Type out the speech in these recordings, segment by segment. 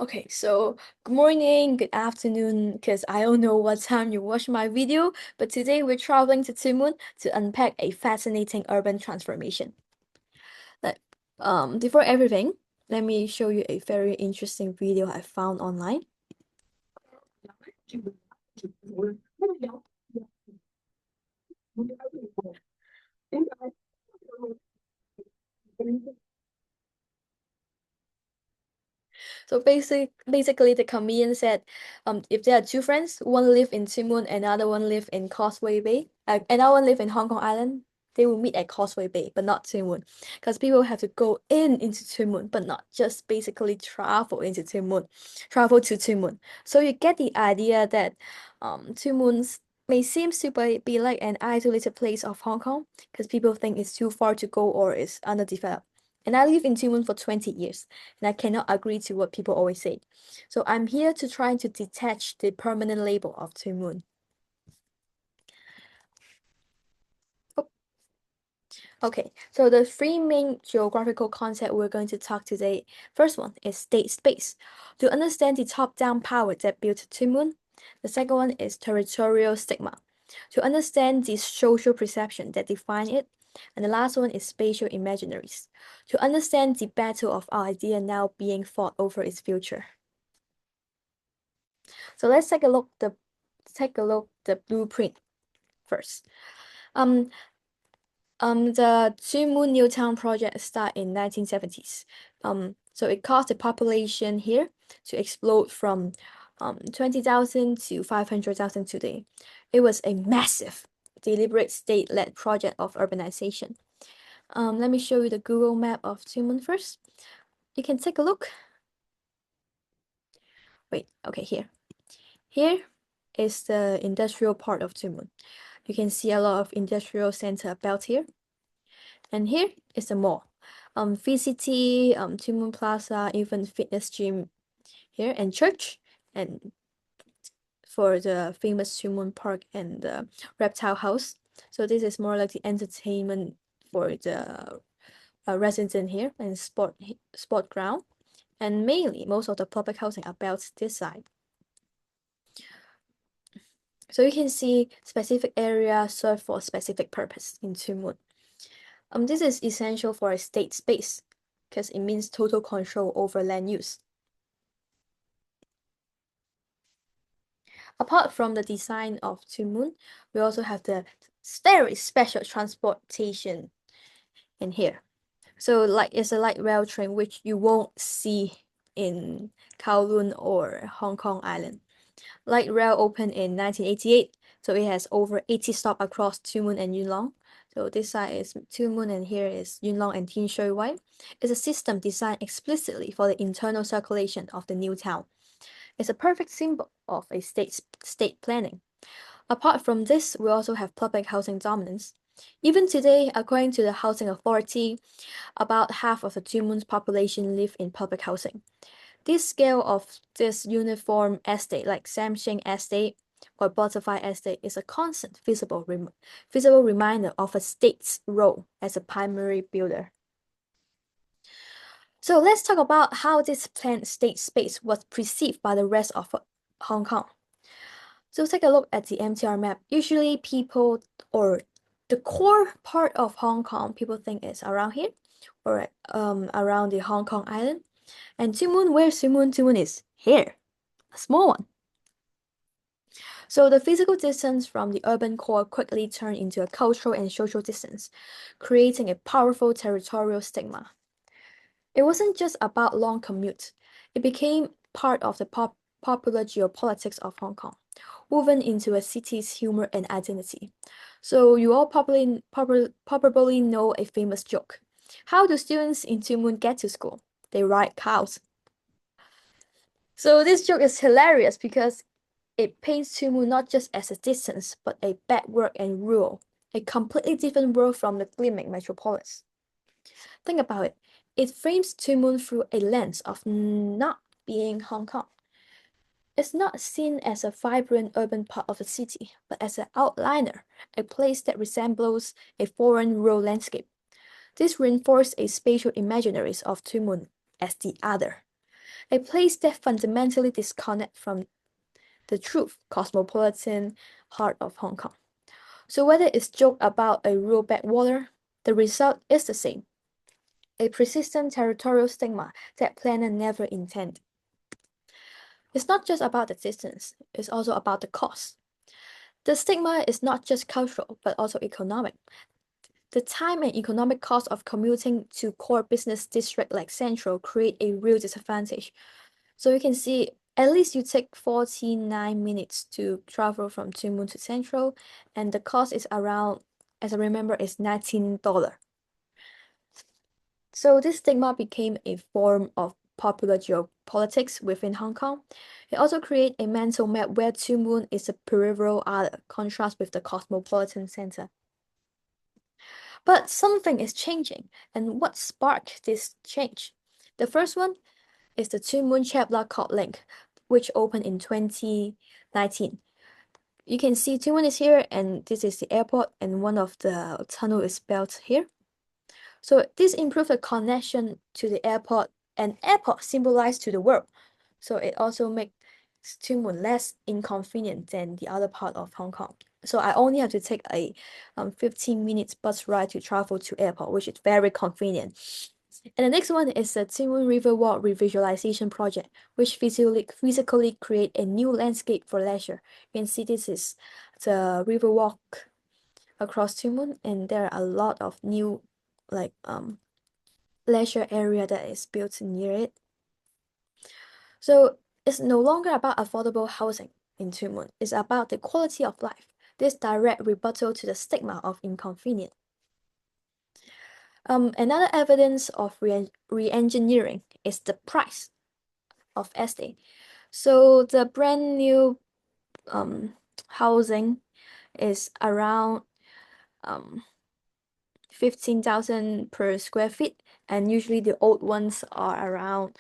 Okay, so good morning, good afternoon, because I don't know what time you watch my video, but today we're traveling to Timun to unpack a fascinating urban transformation. Like, before everything, let me show you a very interesting video I found online. So basically, the comedian said, if there are two friends, one live in Timun, another one live in Causeway Bay, another one live in Hong Kong Island, they will meet at Causeway Bay, but not Timun, because people have to go into Timun, but not just basically travel to Timun. So you get the idea that Timun may seem to be like an isolated place of Hong Kong, because people think it's too far to go or is underdeveloped. And I live in Timun for 20 years and I cannot agree to what people always say. So I'm here to try to detach the permanent label of Moon. Oh, okay, so the three main geographical concepts we're going to talk today. First one is state space. To understand the top-down power that built Moon. The second one is territorial stigma. To understand the social perception that define it. And the last one is spatial imaginaries. To understand the battle of our idea now being fought over its future. So let's take a look the blueprint first. Um, the Two Moon New Town project started in 1970s. So it caused the population here to explode from 20,000 to 500,000 today. It was a massive, deliberate state-led project of urbanization. Let me show you the Google map of Two Moon first. You can take a look. Wait, okay, here. Here is the industrial part of Two Moon. You can see a lot of industrial center about here. And here is the mall. VCT, Two Plaza, even fitness gym here, and church, and for the famous Two Park and the Reptile House. So this is more like the entertainment for the residents here and sport ground. And mainly, most of the public housing about this side. So you can see specific area served for a specific purpose in Two This is essential for a state space because it means total control over land use. Apart from the design of Moon, we also have the very special transportation in here. So like it's a light rail train which you won't see in Kowloon or Hong Kong Island. Light rail opened in 1988, so it has over 80 stops across Two Moon and Yuen Long. So this side is Two Moon and here is Yuen Long and Tin Shui Wai. It's a system designed explicitly for the internal circulation of the new town. It's a perfect symbol of a state planning. Apart from this, we also have public housing dominance. Even today, according to the Housing Authority, about half of the Two Moon's population live in public housing. This scale of this uniform estate, like Samshing Estate or Butterfly Estate, is a constant visible reminder of a state's role as a primary builder. So let's talk about how this planned state space was perceived by the rest of Hong Kong. So take a look at the MTR map. Usually people or the core part of Hong Kong, people think is around here or around the Hong Kong Island. And Tuen Mun, where's Tuen Mun? Tuen Mun is here, a small one. So the physical distance from the urban core quickly turned into a cultural and social distance, creating a powerful territorial stigma. It wasn't just about long commute. It became part of the popular geopolitics of Hong Kong, woven into a city's humor and identity. So you all probably know a famous joke. How do students in Tuen Mun get to school? They ride cows. So this joke is hilarious because it paints Tuen Mun not just as a distance, but a backward and rural, a completely different world from the gleaming metropolis. Think about it. It frames Tuen Mun through a lens of not being Hong Kong. It's not seen as a vibrant urban part of the city, but as an outliner, a place that resembles a foreign rural landscape. This reinforced a spatial imaginaries of Tuen Mun as the other. a place that fundamentally disconnects from the truth, cosmopolitan heart of Hong Kong. So whether it's joke about a rural backwater, the result is the same. A persistent territorial stigma that planner never intended. It's not just about the distance, it's also about the cost. The stigma is not just cultural, but also economic. The time and economic cost of commuting to core business district like Central create a real disadvantage. So you can see at least you take 49 minutes to travel from Tuen Mun to Central, and the cost is around, as I remember, is $19. So this stigma became a form of popular geopolitics within Hong Kong. It also created a mental map where Tuen Mun is a peripheral island, contrast with the cosmopolitan center. But something is changing, and what sparked this change? The first one is the Tuen Mun Chek Kok link, which opened in 2019. You can see Tuen Mun is here, and this is the airport, and one of the tunnel is built here. So this improved the connection to the airport, and airport symbolized to the world. So it also makes Tuen Mun less inconvenient than the other part of Hong Kong. So I only have to take a 15 minutes bus ride to travel to airport, which is very convenient. And the next one is the Tuen Mun River Walk Revisualization Project, which physically create a new landscape for leisure. You can see this is the river walk across Tuen Mun, and there are a lot of new like leisure area that is built near it. So it's no longer about affordable housing in Tuen Mun. It's about the quality of life. This direct rebuttal to the stigma of inconvenience. Another evidence of re-engineering is the price of estate. So the brand new housing is around 15,000 per square feet, and usually the old ones are around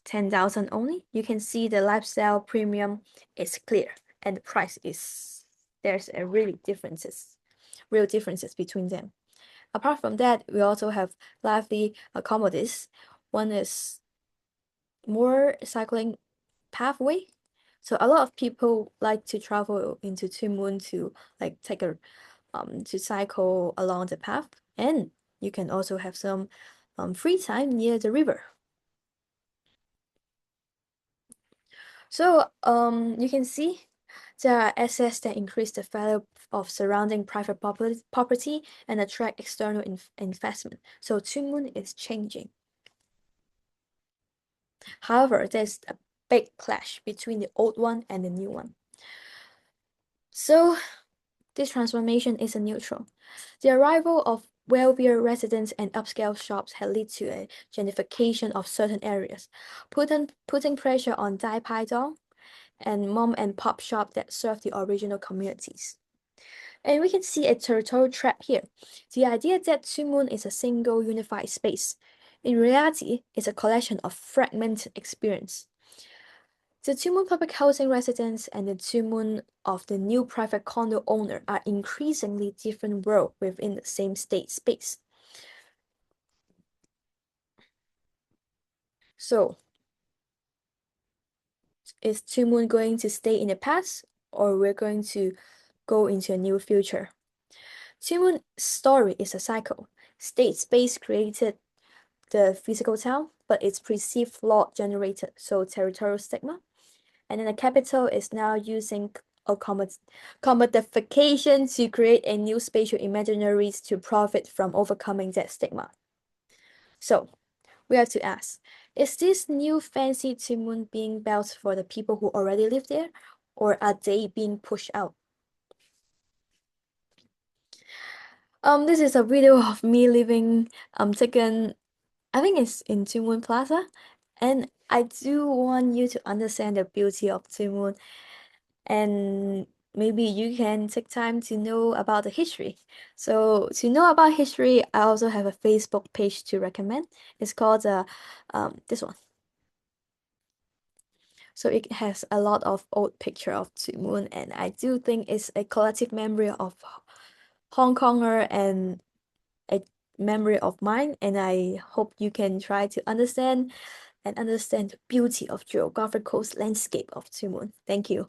10,000 only. You can see the lifestyle premium is clear, and the price is there's a real differences between them. Apart from that, we also have lively accommodations. One is more cycling pathway. So a lot of people like to travel into Tuen Mun to like take a to cycle along the path, and you can also have some free time near the river. So you can see there are assets that increase the value of surrounding private property and attract external investment. So Tuen Mun is changing. However, there's a big clash between the old one and the new one. So this transformation isn't neutral. The arrival of wealthier residents and upscale shops had led to a gentrification of certain areas, putting pressure on Dai Pai Dong and mom and pop shop that serve the original communities. And we can see a territorial trap here. The idea that Tuen Mun is a single unified space, in reality, is a collection of fragmented experience. The Tuen Mun public housing residents and the Tuen Mun of the new private condo owner are increasingly different worlds within the same state space. So, is Tuen Mun going to stay in the past, or we're going to go into a new future? Tuen Mun's story is a cycle. State space created the physical town, but its perceived law generated so territorial stigma. And then the capital is now using commodification to create a new spatial imaginaries to profit from overcoming that stigma. So we have to ask, is this new fancy Tuen Mun being built for the people who already live there, or are they being pushed out? This is a video of me living taken, I think it's in Tuen Mun Plaza, and I do want you to understand the beauty of Tuen Mun, and maybe you can take time to know about the history. So to know about history, I also have a Facebook page to recommend. It's called this one. So it has a lot of old picture of Tuen Mun, and I do think it's a collective memory of Hong Konger and a memory of mine, and I hope you can try to understand and understand the beauty of geographical landscape of Tumun. Thank you.